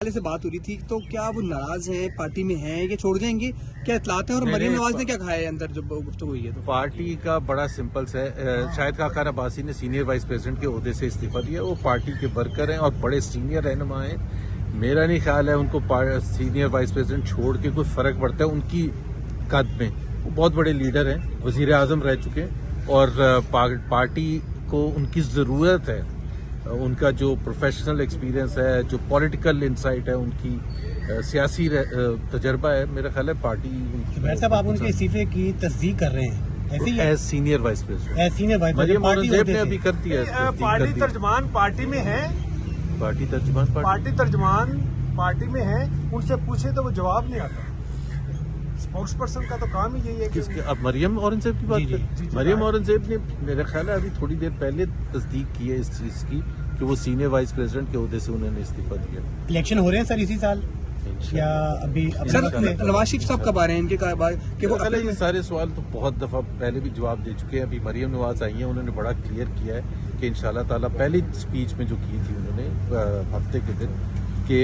वाले से बात हो रही थी, तो क्या वो नाराज हैं, पार्टी में हैं, या छोड़ जाएंगे, क्या इतलाते हैं? और मरीम नवाज ने क्या कहा है अंदर जब गुफ्तगू हुई है? तो पार्टी का बड़ा सिंपल है, शाहिद खाकान अब्बासी ने सीनियर वाइस प्रेसिडेंट के ओहदे से इस्तीफा दिया। वो पार्टी के वर्कर हैं और बड़े सीनियर रहनुमा हैं। मेरा नहीं ख्याल है उनको सीनियर वाइस प्रेसिडेंट छोड़ के कोई फर्क पड़ता है उनकी कद में। वो बहुत बड़े लीडर हैं, वजीर आजम रह चुके हैं, और पार्टी को उनकी ज़रूरत है। उनका जो प्रोफेशनल एक्सपीरियंस है, जो पॉलिटिकल इंसाइट है, उनकी सियासी तजर्बा है, मेरा ख्याल है पार्टी। साहब, आप उनके इस्तीफे की तस्दीक कर रहे हैं ऐसे ही? As senior vice president, as senior vice Maryam president Aurangzeb ने अभी कर दिया है। पार्टी तर्जमान पार्टी में है, पार्टी तर्जमान पार्टी में है। उनसे पूछे तो वो जवाब नहीं आता। स्पोक्स पर्सन का तो काम ही यही है कि किसके? अब मरियम औरंगजेब की बात करें। मरियम औरंगजेब ने मेरा ख्याल है अभी थोड़ी देर पहले तस्दीक की है इस चीज की कि वो सीनियर वाइस प्रेसिडेंट के ओहदे से उन्होंने इस्तीफा दिया। इलेक्शन हो रहे हैं सर इसी साल या अभी? सर, नवाज शरीफ साहब कब आ रहे हैं? इनके कि वो ये सारे सवाल तो बहुत दफा पहले भी जवाब दे चुके हैं। अभी मरियम नवाज आई हैं, उन्होंने बड़ा क्लियर किया है कि इंशाल्लाह ताला पहली स्पीच में जो की थी उन्होंने हफ्ते के दिन कि